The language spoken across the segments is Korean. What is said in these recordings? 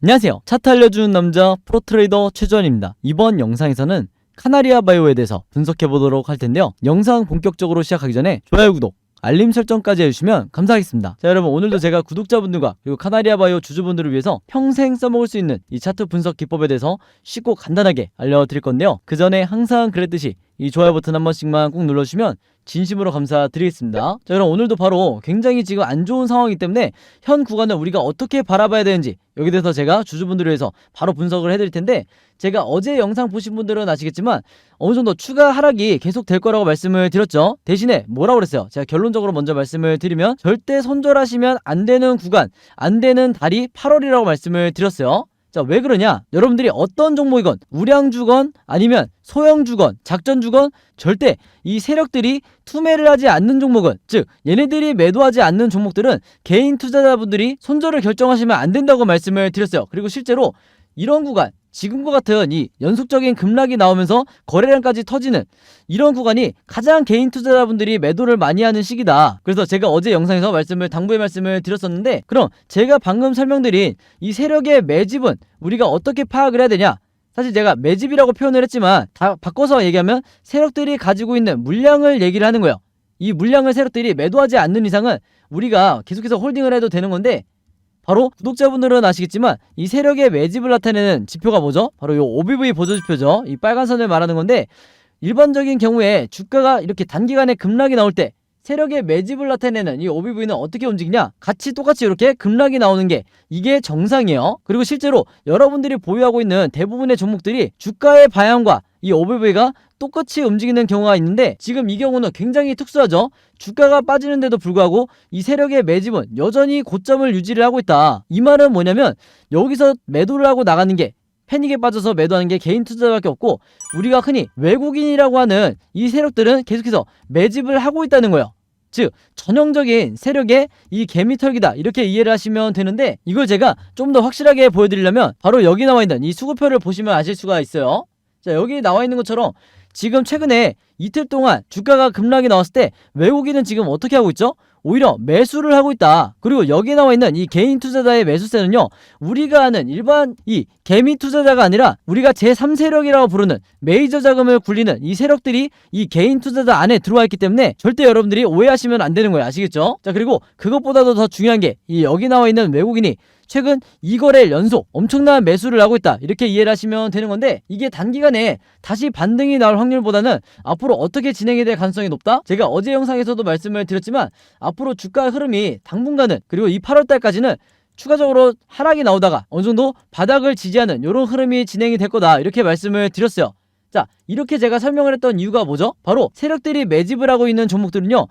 안녕하세요. 차트 알려주는 남자 프로트레이더 최주환입니다. 이번 영상에서는 카나리아 바이오에 대해서 분석해보도록 할 텐데요. 영상 본격적으로 시작하기 전에 좋아요, 구독, 알림 설정까지 해주시면 감사하겠습니다. 자, 여러분, 오늘도 제가 구독자분들과 그리고 카나리아 바이오 주주분들을 위해서 평생 써먹을 수 있는 이 차트 분석 기법에 대해서 쉽고 간단하게 알려드릴 건데요. 그 전에 항상 그랬듯이 이 좋아요 버튼 한 번씩만 꼭 눌러주시면 진심으로 감사드리겠습니다. 자, 그럼 오늘도 바로 굉장히 지금 안 좋은 상황이기 때문에 현 구간을 우리가 어떻게 바라봐야 되는지 여기 대해서 제가 주주분들을 위해서 바로 분석을 해드릴 텐데, 제가 어제 영상 보신 분들은 아시겠지만 어느 정도 추가 하락이 계속 될 거라고 말씀을 드렸죠. 대신에 뭐라고 그랬어요? 제가 결론적으로 먼저 말씀을 드리면 절대 손절하시면 안 되는 구간, 안 되는 달이 8월이라고 말씀을 드렸어요. 자, 왜 그러냐? 여러분들이 어떤 종목이건 우량주건 아니면 소형주건 작전주건 절대 이 세력들이 투매를 하지 않는 종목은, 즉 얘네들이 매도하지 않는 종목들은 개인 투자자분들이 손절을 결정하시면 안 된다고 말씀을 드렸어요. 그리고 실제로 이런 구간, 지금과 같은 이 연속적인 급락이 나오면서 거래량까지 터지는 이런 구간이 가장 개인 투자자분들이 매도를 많이 하는 시기다. 그래서 제가 어제 영상에서 당부의 말씀을 드렸었는데, 그럼 제가 방금 설명드린 이 세력의 매집은 우리가 어떻게 파악을 해야 되냐? 사실 제가 매집이라고 표현을 했지만 다 바꿔서 얘기하면 세력들이 가지고 있는 물량을 얘기를 하는 거예요. 이 물량을 세력들이 매도하지 않는 이상은 우리가 계속해서 홀딩을 해도 되는 건데, 바로 구독자분들은 아시겠지만 이 세력의 매집을 나타내는 지표가 뭐죠? 바로 이 OBV 보조지표죠. 이 빨간 선을 말하는 건데, 일반적인 경우에 주가가 이렇게 단기간에 급락이 나올 때 세력의 매집을 나타내는 이 OBV는 어떻게 움직이냐? 같이 똑같이 이렇게 급락이 나오는 게 이게 정상이에요. 그리고 실제로 여러분들이 보유하고 있는 대부분의 종목들이 주가의 방향과 이 OBV가 똑같이 움직이는 경우가 있는데, 지금 이 경우는 굉장히 특수하죠. 주가가 빠지는데도 불구하고 이 세력의 매집은 여전히 고점을 유지를 하고 있다. 이 말은 뭐냐면 여기서 매도를 하고 나가는 게, 패닉에 빠져서 매도하는 게 개인 투자자밖에 없고, 우리가 흔히 외국인이라고 하는 이 세력들은 계속해서 매집을 하고 있다는 거예요. 즉 전형적인 세력의 이 개미털기다, 이렇게 이해를 하시면 되는데, 이걸 제가 좀 더 확실하게 보여드리려면 바로 여기 나와 있는 이 수급표를 보시면 아실 수가 있어요. 자, 여기 나와 있는 것처럼 지금 최근에 이틀 동안 주가가 급락이 나왔을 때 외국인은 지금 어떻게 하고 있죠? 오히려 매수를 하고 있다. 그리고 여기 나와 있는 이 개인 투자자의 매수세는요, 우리가 아는 일반 이 개미 투자자가 아니라 우리가 제3세력이라고 부르는 메이저 자금을 굴리는 이 세력들이 이 개인 투자자 안에 들어와 있기 때문에 절대 여러분들이 오해하시면 안 되는 거예요. 아시겠죠? 자, 그리고 그것보다도 더 중요한 게 이 여기 나와 있는 외국인이 최근 2거래일 연속 엄청난 매수를 하고 있다, 이렇게 이해를 하시면 되는 건데, 이게 단기간에 다시 반등이 나올 확률보다는 앞으로 어떻게 진행이 될 가능성이 높다? 제가 어제 영상에서도 말씀을 드렸지만 앞으로 주가 흐름이 당분간은, 그리고 이 8월달까지는 추가적으로 하락이 나오다가 어느 정도 바닥을 지지하는 이런 흐름이 진행이 될 거다, 이렇게 말씀을 드렸어요. 자, 이렇게 제가 설명을 했던 이유가 뭐죠? 바로 세력들이 매집을 하고 있는 종목들은요,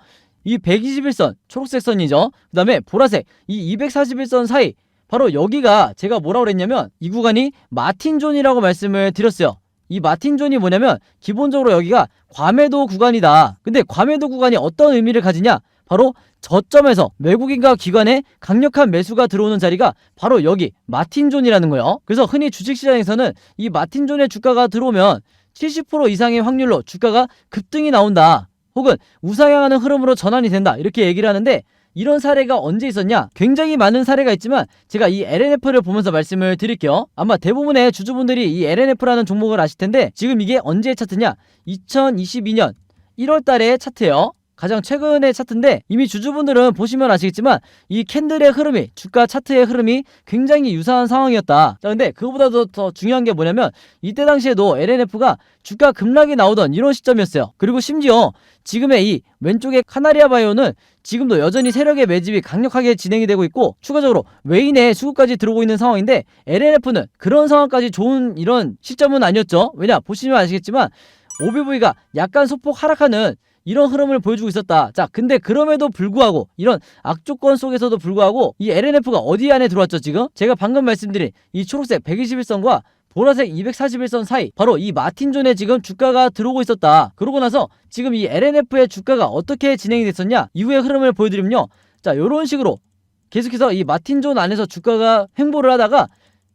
이 121선, 초록색 선이죠. 그 다음에 보라색, 이 241선 사이, 바로 여기가 제가 뭐라고 그랬냐면 이 구간이 마틴존이라고 말씀을 드렸어요. 이 마틴존이 뭐냐면 기본적으로 여기가 과매도 구간이다. 근데 과매도 구간이 어떤 의미를 가지냐? 바로 저점에서 외국인과 기관의 강력한 매수가 들어오는 자리가 바로 여기 마틴존이라는 거예요. 그래서 흔히 주식시장에서는 이 마틴존의 주가가 들어오면 70% 이상의 확률로 주가가 급등이 나온다, 혹은 우상향하는 흐름으로 전환이 된다, 이렇게 얘기를 하는데, 이런 사례가 언제 있었냐? 굉장히 많은 사례가 있지만 제가 이 LNF를 보면서 말씀을 드릴게요. 아마 대부분의 주주분들이 이 LNF라는 종목을 아실 텐데, 지금 이게 언제의 차트냐? 2022년 1월 달의 차트예요. 가장 최근의 차트인데, 이미 주주분들은 보시면 아시겠지만 이 캔들의 흐름이, 주가 차트의 흐름이 굉장히 유사한 상황이었다. 자, 근데 그거보다도 더 중요한 게 뭐냐면 이때 당시에도 LNF가 주가 급락이 나오던 이런 시점이었어요. 그리고 심지어 지금의 이 왼쪽의 카나리아 바이오는 지금도 여전히 세력의 매집이 강력하게 진행이 되고 있고, 추가적으로 외인의 수급까지 들어오고 있는 상황인데, LNF는 그런 상황까지 좋은 이런 시점은 아니었죠. 왜냐? 보시면 아시겠지만 OBV가 약간 소폭 하락하는 이런 흐름을 보여주고 있었다. 자, 근데 그럼에도 불구하고, 이런 악조건 속에서도 불구하고 이 LNF가 어디 안에 들어왔죠? 지금 제가 방금 말씀드린 이 초록색 121선과 보라색 241선 사이, 바로 이 마틴존에 지금 주가가 들어오고 있었다. 그러고 나서 지금 이 LNF의 주가가 어떻게 진행이 됐었냐? 이후의 흐름을 보여드리면요, 자, 요런 식으로 계속해서 이 마틴존 안에서 주가가 횡보를 하다가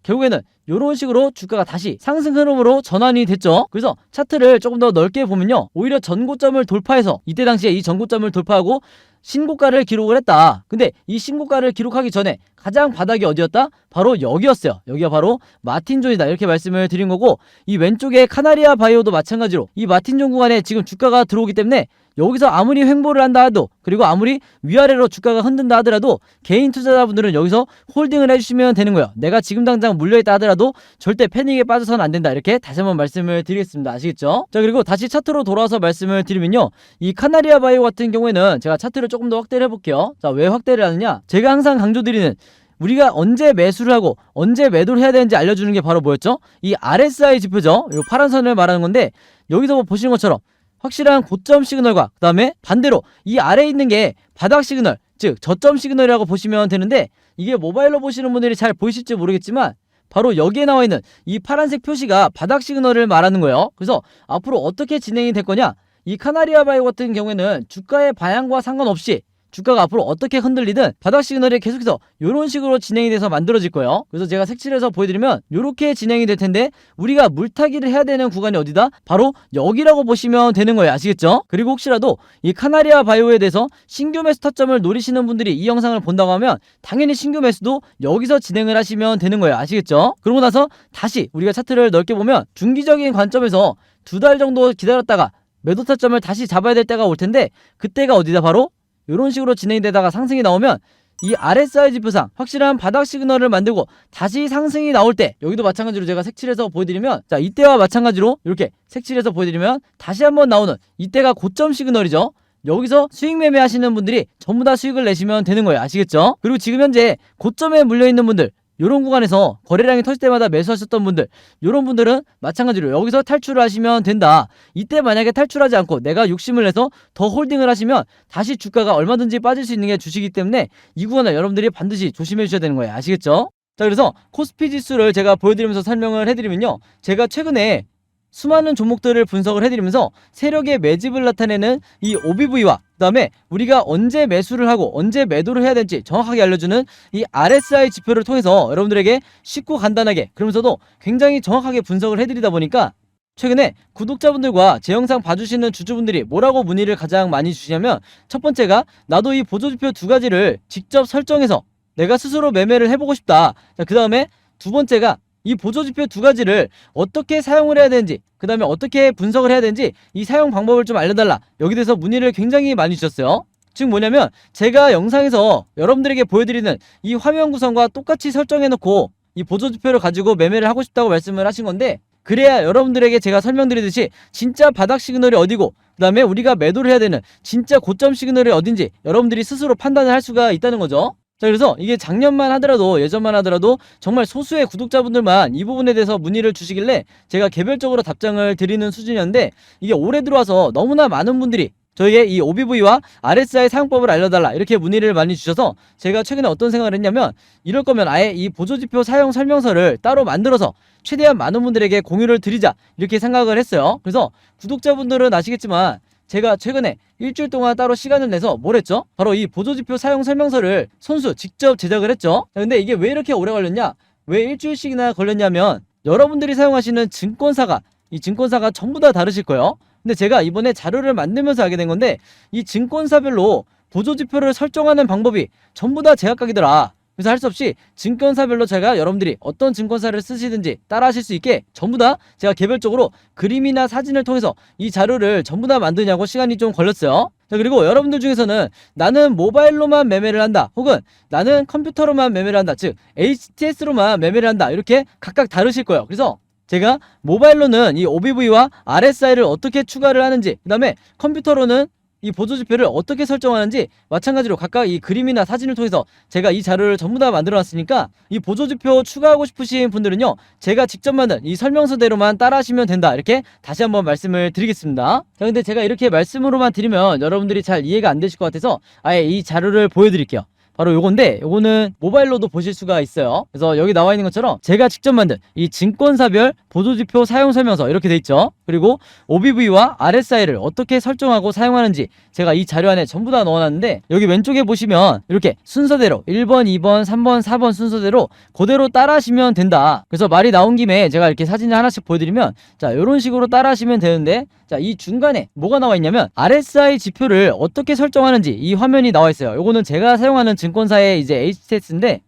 결국에는 이런 식으로 주가가 다시 상승 흐름으로 전환이 됐죠. 그래서 차트를 조금 더 넓게 보면요, 오히려 전고점을 돌파해서, 이때 당시에 이 전고점을 돌파하고 신고가를 기록을 했다. 근데 이 신고가를 기록하기 전에 가장 바닥이 어디였다? 바로 여기였어요. 여기가 바로 마틴존이다. 이렇게 말씀을 드린 거고, 이 왼쪽에 카나리아 바이오도 마찬가지로 이 마틴존 구간에 지금 주가가 들어오기 때문에 여기서 아무리 횡보를 한다 하도, 그리고 아무리 위아래로 주가가 흔든다 하더라도 개인 투자자분들은 여기서 홀딩을 해주시면 되는 거예요. 내가 지금 당장 물려있다 하더라도 절대 패닉에 빠져서는 안 된다. 이렇게 다시 한번 말씀을 드리겠습니다. 아시겠죠? 자, 그리고 다시 차트로 돌아와서 말씀을 드리면요, 이 카나리아 바이오 같은 경우에는 제가 차트를 조금 더 확대를 해볼게요. 자, 왜 확대를 하느냐, 제가 항상 강조드리는, 우리가 언제 매수를 하고 언제 매도를 해야 되는지 알려주는 게 바로 뭐였죠? 이 RSI 지표죠. 이 파란 선을 말하는 건데, 여기서 뭐 보시는 것처럼 확실한 고점 시그널과 그 다음에 반대로 이 아래에 있는 게 바닥 시그널, 즉 저점 시그널이라고 보시면 되는데, 이게 모바일로 보시는 분들이 잘 보이실지 모르겠지만 바로 여기에 나와 있는 이 파란색 표시가 바닥 시그널을 말하는 거예요. 그래서 앞으로 어떻게 진행이 될 거냐, 이 카나리아 바이오 같은 경우에는 주가의 방향과 상관없이 주가가 앞으로 어떻게 흔들리든 바닥 시그널이 계속해서 이런 식으로 진행이 돼서 만들어질 거예요. 그래서 제가 색칠해서 보여드리면 이렇게 진행이 될 텐데, 우리가 물타기를 해야 되는 구간이 어디다? 바로 여기라고 보시면 되는 거예요. 아시겠죠? 그리고 혹시라도 이 카나리아 바이오에 대해서 신규 매수 타점을 노리시는 분들이 이 영상을 본다고 하면 당연히 신규 매수도 여기서 진행을 하시면 되는 거예요. 아시겠죠? 그러고 나서 다시 우리가 차트를 넓게 보면 중기적인 관점에서 2달 정도 기다렸다가 매도 타점을 다시 잡아야 될 때가 올 텐데, 그때가 어디다? 바로 이런 식으로 진행이 되다가 상승이 나오면 이 RSI 지표상 확실한 바닥 시그널을 만들고 다시 상승이 나올 때, 여기도 마찬가지로 제가 색칠해서 보여드리면, 자, 이때와 마찬가지로 이렇게 색칠해서 보여드리면 다시 한번 나오는 이때가 고점 시그널이죠. 여기서 수익 매매 하시는 분들이 전부 다 수익을 내시면 되는 거예요. 아시겠죠? 그리고 지금 현재 고점에 물려있는 분들, 요런 구간에서 거래량이 터질 때마다 매수하셨던 분들, 요런 분들은 마찬가지로 여기서 탈출을 하시면 된다. 이때 만약에 탈출하지 않고 내가 욕심을 내서 더 홀딩을 하시면 다시 주가가 얼마든지 빠질 수 있는 게 주식이기 때문에 이 구간을 여러분들이 반드시 조심해 주셔야 되는 거예요. 아시겠죠? 자, 그래서 코스피 지수를 제가 보여드리면서 설명을 해드리면요, 제가 최근에 수많은 종목들을 분석을 해드리면서 세력의 매집을 나타내는 이 OBV와 그 다음에 우리가 언제 매수를 하고 언제 매도를 해야 될지 정확하게 알려주는 이 RSI 지표를 통해서 여러분들에게 쉽고 간단하게, 그러면서도 굉장히 정확하게 분석을 해드리다 보니까 최근에 구독자분들과 제 영상 봐주시는 주주분들이 뭐라고 문의를 가장 많이 주시냐면, 첫 번째가 나도 이 보조지표 2가지를 직접 설정해서 내가 스스로 매매를 해보고 싶다. 그 다음에 두 번째가 이 보조지표 2가지를 어떻게 사용을 해야 되는지, 그 다음에 어떻게 분석을 해야 되는지 이 사용 방법을 좀 알려달라. 여기 대해서 문의를 굉장히 많이 주셨어요. 즉 뭐냐면, 제가 영상에서 여러분들에게 보여드리는 이 화면 구성과 똑같이 설정해놓고 이 보조지표를 가지고 매매를 하고 싶다고 말씀을 하신 건데, 그래야 여러분들에게 제가 설명드리듯이 진짜 바닥 시그널이 어디고 그 다음에 우리가 매도를 해야 되는 진짜 고점 시그널이 어딘지 여러분들이 스스로 판단을 할 수가 있다는 거죠. 자, 그래서 이게 작년만 하더라도, 예전만 하더라도 정말 소수의 구독자분들만 이 부분에 대해서 문의를 주시길래 제가 개별적으로 답장을 드리는 수준이었는데, 이게 올해 들어와서 너무나 많은 분들이 저에게 이 OBV와 RSI 사용법을 알려달라 이렇게 문의를 많이 주셔서 제가 최근에 어떤 생각을 했냐면, 이럴 거면 아예 이 보조지표 사용 설명서를 따로 만들어서 최대한 많은 분들에게 공유를 드리자 이렇게 생각을 했어요. 그래서 구독자분들은 아시겠지만 제가 최근에 일주일 동안 따로 시간을 내서 뭘 했죠? 바로 이 보조지표 사용 설명서를 손수 직접 제작을 했죠. 근데 이게 왜 이렇게 오래 걸렸냐? 왜 일주일씩이나 걸렸냐면, 여러분들이 사용하시는 증권사가, 이 증권사가 전부 다 다르실 거예요. 근데 제가 이번에 자료를 만들면서 알게 된 건데, 이 증권사별로 보조지표를 설정하는 방법이 전부 다 제각각이더라. 그래서 할 수 없이 증권사별로 제가 여러분들이 어떤 증권사를 쓰시든지 따라 하실 수 있게 전부 다 제가 개별적으로 그림이나 사진을 통해서 이 자료를 전부 다 만드냐고 시간이 좀 걸렸어요. 자, 그리고 여러분들 중에서는 나는 모바일로만 매매를 한다, 혹은 나는 컴퓨터로만 매매를 한다, 즉 HTS로만 매매를 한다, 이렇게 각각 다르실 거예요. 그래서 제가 모바일로는 이 OBV와 RSI를 어떻게 추가를 하는지, 그 다음에 컴퓨터로는 이 보조지표를 어떻게 설정하는지 마찬가지로 각각 이 그림이나 사진을 통해서 제가 이 자료를 전부 다 만들어 놨으니까, 이 보조지표 추가하고 싶으신 분들은요, 제가 직접 만든 이 설명서대로만 따라 하시면 된다, 이렇게 다시 한번 말씀을 드리겠습니다. 자, 근데 제가 이렇게 말씀으로만 드리면 여러분들이 잘 이해가 안 되실 것 같아서 아예 이 자료를 보여드릴게요. 바로 요건데, 요거는 모바일로도 보실 수가 있어요. 그래서 여기 나와 있는 것처럼 제가 직접 만든 이 증권사별 보조지표 사용 설명서 이렇게 돼 있죠. 그리고 OBV와 RSI를 어떻게 설정하고 사용하는지 제가 이 자료 안에 전부 다 넣어놨는데, 여기 왼쪽에 보시면 이렇게 순서대로 1번, 2번, 3번, 4번 순서대로 그대로 따라 하시면 된다. 그래서 말이 나온 김에 제가 이렇게 사진을 하나씩 보여드리면, 자, 요런 식으로 따라 하시면 되는데, 자, 이 중간에 뭐가 나와 있냐면 RSI 지표를 어떻게 설정하는지 이 화면이 나와 있어요. 요거는 제가 사용하는 증권사의 이제 HTS인데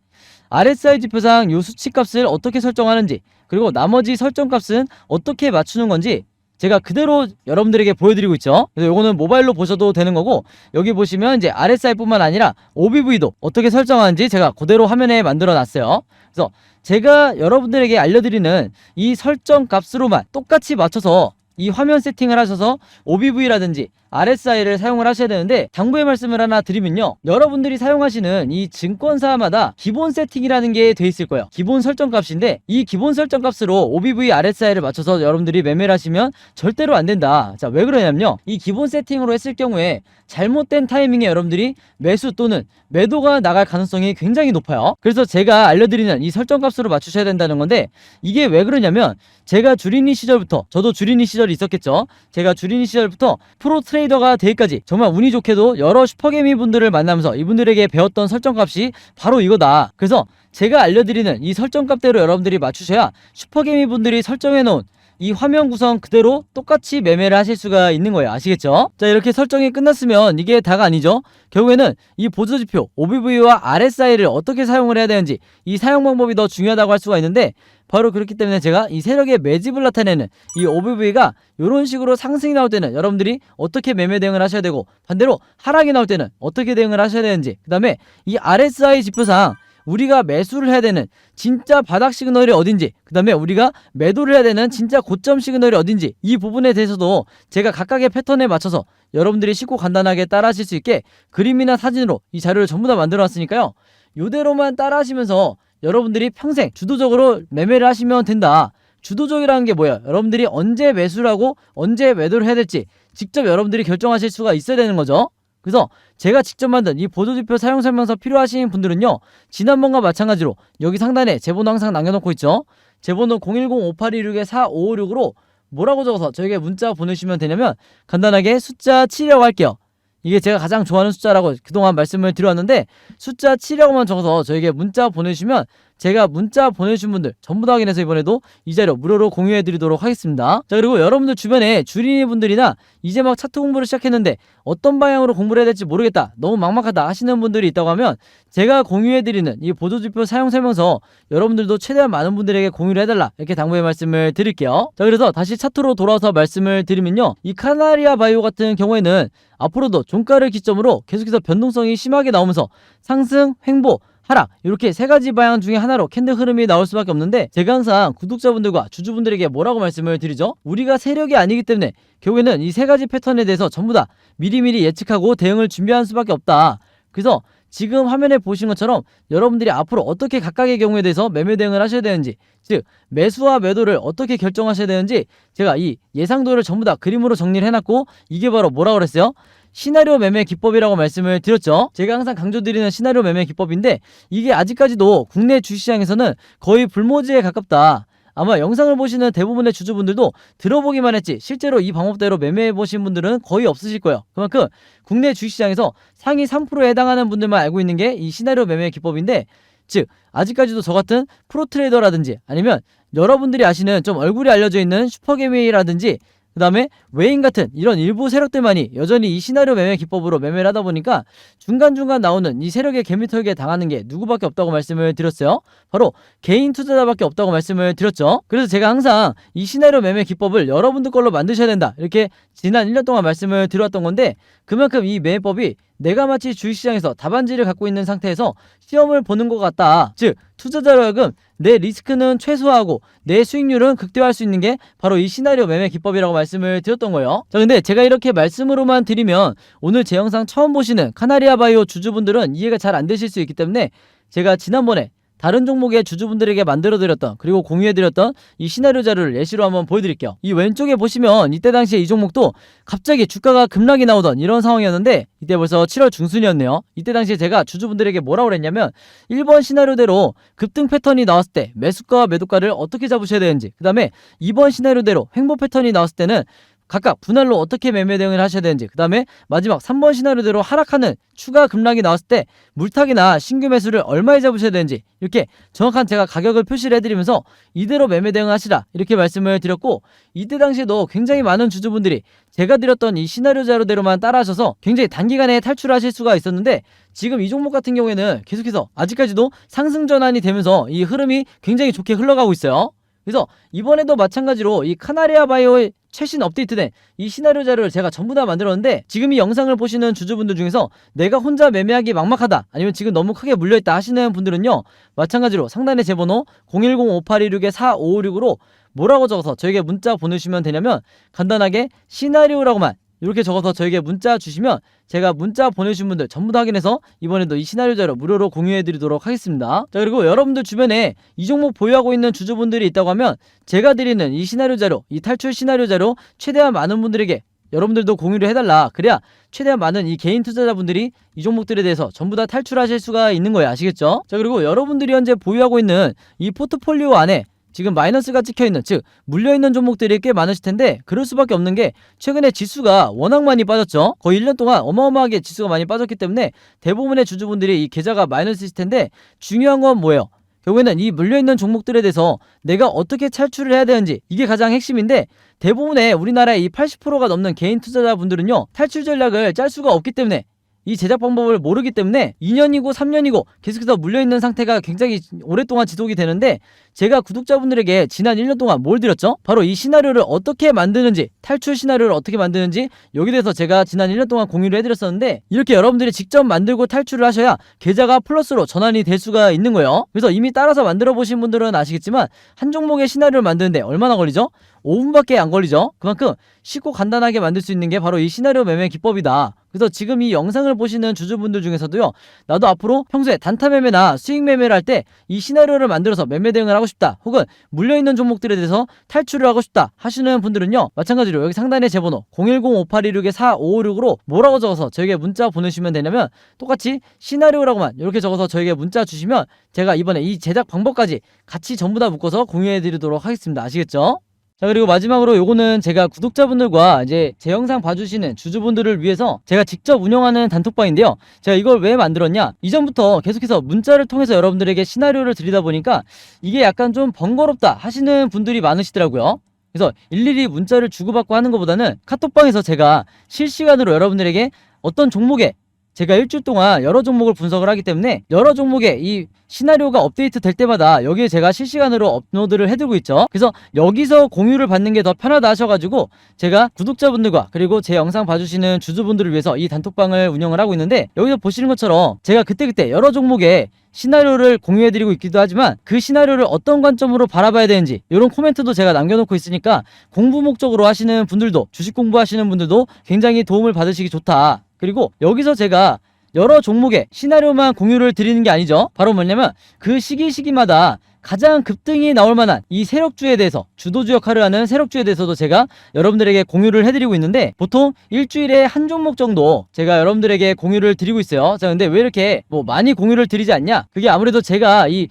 RSI 지표상 요 수치값을 어떻게 설정하는지, 그리고 나머지 설정값은 어떻게 맞추는 건지 제가 그대로 여러분들에게 보여드리고 있죠. 그래서 요거는 모바일로 보셔도 되는 거고, 여기 보시면 이제 RSI 뿐만 아니라 OBV도 어떻게 설정하는지 제가 그대로 화면에 만들어 놨어요. 그래서 제가 여러분들에게 알려드리는 이 설정 값으로만 똑같이 맞춰서 이 화면 세팅을 하셔서 OBV라든지 RSI를 사용을 하셔야 되는데, 당부의 말씀을 하나 드리면요, 여러분들이 사용하시는 이 증권사마다 기본 세팅이라는 게 돼 있을 거예요. 기본 설정 값인데 이 기본 설정 값으로 OBV, RSI를 맞춰서 여러분들이 매매를 하시면 절대로 안 된다. 자, 왜 그러냐면요, 이 기본 세팅으로 했을 경우에 잘못된 타이밍에 여러분들이 매수 또는 매도가 나갈 가능성이 굉장히 높아요. 그래서 제가 알려드리는 이 설정 값으로 맞추셔야 된다는 건데, 이게 왜 그러냐면 제가 주린이 시절부터, 저도 주린이 시절이 있었겠죠. 제가 주린이 시절부터 프로 트레이더가 되기까지 정말 운이 좋게도 여러 슈퍼개미 분들을 만나면서 이분들에게 배웠던 설정값이 바로 이거다. 그래서 제가 알려드리는 이 설정값대로 여러분들이 맞추셔야 슈퍼개미 분들이 설정해놓은 이 화면 구성 그대로 똑같이 매매를 하실 수가 있는 거예요. 아시겠죠? 자, 이렇게 설정이 끝났으면 이게 다가 아니죠. 결국에는 이 보조지표 OBV와 RSI를 어떻게 사용을 해야 되는지, 이 사용 방법이 더 중요하다고 할 수가 있는데, 바로 그렇기 때문에 제가 이 세력의 매집을 나타내는 이 OBV가 이런 식으로 상승이 나올 때는 여러분들이 어떻게 매매 대응을 하셔야 되고, 반대로 하락이 나올 때는 어떻게 대응을 하셔야 되는지, 그 다음에 이 RSI 지표상 우리가 매수를 해야 되는 진짜 바닥 시그널이 어딘지, 그 다음에 우리가 매도를 해야 되는 진짜 고점 시그널이 어딘지, 이 부분에 대해서도 제가 각각의 패턴에 맞춰서 여러분들이 쉽고 간단하게 따라 하실 수 있게 그림이나 사진으로 이 자료를 전부 다 만들어 놨으니까요, 이대로만 따라 하시면서 여러분들이 평생 주도적으로 매매를 하시면 된다. 주도적이라는 게 뭐예요? 여러분들이 언제 매수를 하고 언제 매도를 해야 될지 직접 여러분들이 결정하실 수가 있어야 되는 거죠. 그래서 제가 직접 만든 이 보조지표 사용 설명서 필요하신 분들은요, 지난번과 마찬가지로 여기 상단에 제 번호 항상 남겨놓고 있죠. 제 번호 010-5826-4556으로 뭐라고 적어서 저에게 문자 보내주시면 되냐면, 간단하게 숫자 7이라고 할게요. 이게 제가 가장 좋아하는 숫자라고 그동안 말씀을 드렸는데, 숫자 7이라고만 적어서 저에게 문자 보내주시면 제가 문자 보내주신 분들 전부 다 확인해서 이번에도 이 자료 무료로 공유해 드리도록 하겠습니다. 자, 그리고 여러분들 주변에 주린이 분들이나 이제 막 차트 공부를 시작했는데 어떤 방향으로 공부를 해야 될지 모르겠다, 너무 막막하다 하시는 분들이 있다고 하면 제가 공유해 드리는 이 보조지표 사용 설명서 여러분들도 최대한 많은 분들에게 공유를 해달라, 이렇게 당부의 말씀을 드릴게요. 자, 그래서 다시 차트로 돌아와서 말씀을 드리면요, 이 카나리아 바이오 같은 경우에는 앞으로도 종가를 기점으로 계속해서 변동성이 심하게 나오면서 상승, 횡보, 하락, 이렇게 세 가지 방향 중에 하나로 캔들 흐름이 나올 수밖에 없는데, 제가 항상 구독자분들과 주주분들에게 뭐라고 말씀을 드리죠? 우리가 세력이 아니기 때문에 결국에는 이 세 가지 패턴에 대해서 전부 다 미리미리 예측하고 대응을 준비할 수밖에 없다. 그래서 지금 화면에 보신 것처럼 여러분들이 앞으로 어떻게 각각의 경우에 대해서 매매 대응을 하셔야 되는지, 즉 매수와 매도를 어떻게 결정하셔야 되는지 제가 이 예상도를 전부 다 그림으로 정리를 해놨고, 이게 바로 뭐라고 그랬어요? 시나리오 매매 기법이라고 말씀을 드렸죠. 제가 항상 강조드리는 시나리오 매매 기법인데, 이게 아직까지도 국내 주식시장에서는 거의 불모지에 가깝다. 아마 영상을 보시는 대부분의 주주분들도 들어보기만 했지 실제로 이 방법대로 매매해보신 분들은 거의 없으실 거예요. 그만큼 국내 주식시장에서 상위 3%에 해당하는 분들만 알고 있는 게 이 시나리오 매매 기법인데, 즉 아직까지도 저 같은 프로트레이더라든지 아니면 여러분들이 아시는 좀 얼굴이 알려져 있는 슈퍼개미라든지 그 다음에 외인 같은 이런 일부 세력들만이 여전히 이 시나리오 매매 기법으로 매매를 하다 보니까 중간중간 나오는 이 세력의 개미털기에 당하는 게 누구밖에 없다고 말씀을 드렸어요. 바로 개인 투자자밖에 없다고 말씀을 드렸죠. 그래서 제가 항상 이 시나리오 매매 기법을 여러분들 걸로 만드셔야 된다, 이렇게 지난 1년 동안 말씀을 드렸던 건데, 그만큼 이 매매법이 내가 마치 주식시장에서 답안지를 갖고 있는 상태에서 시험을 보는 것 같다. 즉 투자자로 하여금 내 리스크는 최소화하고 내 수익률은 극대화할 수 있는 게 바로 이 시나리오 매매 기법이라고 말씀을 드렸던 거예요. 자, 근데 제가 이렇게 말씀으로만 드리면 오늘 제 영상 처음 보시는 카나리아 바이오 주주분들은 이해가 잘 안 되실 수 있기 때문에, 제가 지난번에 다른 종목의 주주분들에게 만들어드렸던 그리고 공유해드렸던 이 시나리오 자료를 예시로 한번 보여드릴게요. 이 왼쪽에 보시면 이때 당시에 이 종목도 갑자기 주가가 급락이 나오던 이런 상황이었는데, 이때 벌써 7월 중순이었네요. 이때 당시에 제가 주주분들에게 뭐라고 그랬냐면, 1번 시나리오대로 급등 패턴이 나왔을 때 매수가와 매도가를 어떻게 잡으셔야 되는지, 그 다음에 2번 시나리오대로 횡보 패턴이 나왔을 때는 각각 분할로 어떻게 매매 대응을 하셔야 되는지, 그 다음에 마지막 3번 시나리오대로 하락하는 추가 급락이 나왔을 때 물타기나 신규 매수를 얼마에 잡으셔야 되는지 이렇게 정확한 제가 가격을 표시를 해드리면서 이대로 매매 대응하시라 이렇게 말씀을 드렸고, 이때 당시에도 굉장히 많은 주주분들이 제가 드렸던 이 시나리오 자료대로만 따라하셔서 굉장히 단기간에 탈출하실 수가 있었는데, 지금 이 종목 같은 경우에는 계속해서 아직까지도 상승 전환이 되면서 이 흐름이 굉장히 좋게 흘러가고 있어요. 그래서 이번에도 마찬가지로 이 카나리아 바이오의 최신 업데이트된 이 시나리오 자료를 제가 전부 다 만들었는데, 지금 이 영상을 보시는 주주분들 중에서 내가 혼자 매매하기 막막하다, 아니면 지금 너무 크게 물려있다 하시는 분들은요, 마찬가지로 상단의 제 번호 010-5826-4556으로 뭐라고 적어서 저에게 문자 보내주시면 되냐면, 간단하게 시나리오라고만 이렇게 적어서 저에게 문자 주시면 제가 문자 보내주신 분들 전부 다 확인해서 이번에도 이 시나리오 자료 무료로 공유해드리도록 하겠습니다. 자, 그리고 여러분들 주변에 이 종목 보유하고 있는 주주분들이 있다고 하면 제가 드리는 이 시나리오 자료, 이 탈출 시나리오 자료 최대한 많은 분들에게 여러분들도 공유를 해달라. 그래야 최대한 많은 이 개인 투자자분들이 이 종목들에 대해서 전부 다 탈출하실 수가 있는 거예요. 아시겠죠? 자, 그리고 여러분들이 현재 보유하고 있는 이 포트폴리오 안에 지금 마이너스가 찍혀있는, 즉 물려있는 종목들이 꽤 많으실 텐데, 그럴 수밖에 없는 게 최근에 지수가 워낙 많이 빠졌죠. 거의 1년 동안 어마어마하게 지수가 많이 빠졌기 때문에 대부분의 주주분들이 이 계좌가 마이너스일 텐데, 중요한 건 뭐예요? 결국에는 이 물려있는 종목들에 대해서 내가 어떻게 탈출을 해야 되는지, 이게 가장 핵심인데, 대부분의 우리나라의 이 80%가 넘는 개인 투자자분들은요, 탈출 전략을 짤 수가 없기 때문에, 이 제작 방법을 모르기 때문에 2년이고 3년이고 계속해서 물려있는 상태가 굉장히 오랫동안 지속이 되는데, 제가 구독자분들에게 지난 1년 동안 뭘 드렸죠? 바로 이 시나리오를 어떻게 만드는지, 탈출 시나리오를 어떻게 만드는지 여기 대해서 제가 지난 1년 동안 공유를 해드렸었는데, 이렇게 여러분들이 직접 만들고 탈출을 하셔야 계좌가 플러스로 전환이 될 수가 있는 거예요. 그래서 이미 따라서 만들어 보신 분들은 아시겠지만 한 종목의 시나리오를 만드는데 얼마나 걸리죠? 5분밖에 안 걸리죠. 그만큼 쉽고 간단하게 만들 수 있는 게 바로 이 시나리오 매매 기법이다. 그래서 지금 이 영상을 보시는 주주분들 중에서도요, 나도 앞으로 평소에 단타 매매나 수익 매매를 할 때 이 시나리오를 만들어서 매매 대응을 하고 싶다, 혹은 물려있는 종목들에 대해서 탈출을 하고 싶다 하시는 분들은요, 마찬가지로 여기 상단에 제 번호 010-5826-4556으로 뭐라고 적어서 저에게 문자 보내주시면 되냐면, 똑같이 시나리오라고만 이렇게 적어서 저에게 문자 주시면 제가 이번에 이 제작 방법까지 같이 전부 다 묶어서 공유해 드리도록 하겠습니다. 아시겠죠? 자, 그리고 마지막으로 요거는 제가 구독자분들과 이제 제 영상 봐주시는 주주분들을 위해서 제가 직접 운영하는 단톡방인데요. 제가 이걸 왜 만들었냐? 이전부터 계속해서 문자를 통해서 여러분들에게 시나리오를 드리다 보니까 이게 약간 좀 번거롭다 하시는 분들이 많으시더라고요. 그래서 일일이 문자를 주고받고 하는 것보다는 카톡방에서 제가 실시간으로 여러분들에게 어떤 종목에, 제가 일주일 동안 여러 종목을 분석을 하기 때문에 여러 종목의 이 시나리오가 업데이트 될 때마다 여기에 제가 실시간으로 업로드를 해두고 있죠. 그래서 여기서 공유를 받는 게 더 편하다 하셔가지고 제가 구독자분들과 그리고 제 영상 봐주시는 주주분들을 위해서 이 단톡방을 운영을 하고 있는데, 여기서 보시는 것처럼 제가 그때그때 여러 종목의 시나리오를 공유해드리고 있기도 하지만 그 시나리오를 어떤 관점으로 바라봐야 되는지 이런 코멘트도 제가 남겨놓고 있으니까 공부 목적으로 하시는 분들도, 주식 공부하시는 분들도 굉장히 도움을 받으시기 좋다. 그리고 여기서 제가 여러 종목의 시나리오만 공유를 드리는 게 아니죠. 바로 뭐냐면 그 시기마다 가장 급등이 나올 만한 이 세력주에 대해서, 주도주 역할을 하는 세력주에 대해서도 제가 여러분들에게 공유를 해드리고 있는데, 보통 일주일에 한 종목 정도 제가 여러분들에게 공유를 드리고 있어요. 자, 근데 왜 이렇게 많이 공유를 드리지 않냐? 그게 아무래도 제가 이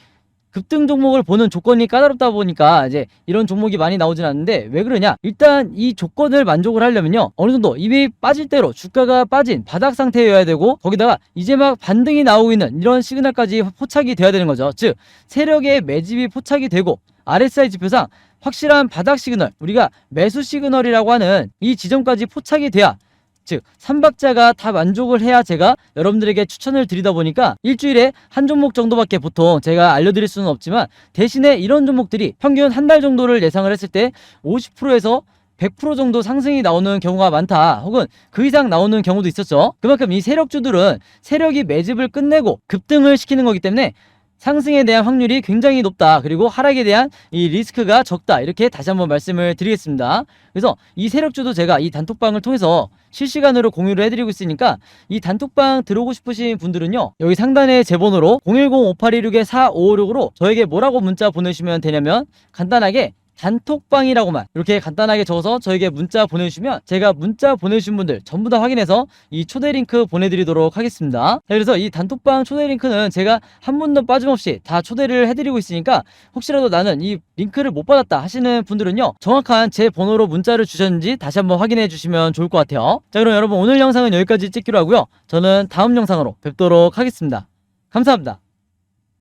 급등 종목을 보는 조건이 까다롭다 보니까 이제 이런 종목이 많이 나오진 않는데, 왜 그러냐? 일단 이 조건을 만족을 하려면요, 어느 정도 이미 빠질 대로 주가가 빠진 바닥 상태여야 되고, 거기다가 이제 막 반등이 나오고 있는 이런 시그널까지 포착이 돼야 되는 거죠. 즉 세력의 매집이 포착이 되고 RSI 지표상 확실한 바닥 시그널, 우리가 매수 시그널이라고 하는 이 지점까지 포착이 돼야, 즉 3박자가 다 만족을 해야 제가 여러분들에게 추천을 드리다 보니까 일주일에 한 종목 정도밖에 보통 제가 알려드릴 수는 없지만, 대신에 이런 종목들이 평균 한 달 정도를 예상을 했을 때 50%에서 100% 정도 상승이 나오는 경우가 많다, 혹은 그 이상 나오는 경우도 있었죠. 그만큼 이 세력주들은 세력이 매집을 끝내고 급등을 시키는 거기 때문에 상승에 대한 확률이 굉장히 높다, 그리고 하락에 대한 이 리스크가 적다, 이렇게 다시 한번 말씀을 드리겠습니다. 그래서 이 세력주도 제가 이 단톡방을 통해서 실시간으로 공유를 해드리고 있으니까, 이 단톡방 들어오고 싶으신 분들은요, 여기 상단에 제 번호로 010-5826-4556으로 저에게 뭐라고 문자 보내주시면 되냐면, 간단하게 단톡방이라고만 이렇게 간단하게 적어서 저에게 문자 보내주시면 제가 문자 보내주신 분들 전부 다 확인해서 이 초대 링크 보내드리도록 하겠습니다. 자, 그래서 이 단톡방 초대 링크는 제가 한 분도 빠짐없이 다 초대를 해드리고 있으니까 혹시라도 나는 이 링크를 못 받았다 하시는 분들은요, 정확한 제 번호로 문자를 주셨는지 다시 한번 확인해 주시면 좋을 것 같아요. 자, 그럼 여러분 오늘 영상은 여기까지 찍기로 하고요. 저는 다음 영상으로 뵙도록 하겠습니다. 감사합니다.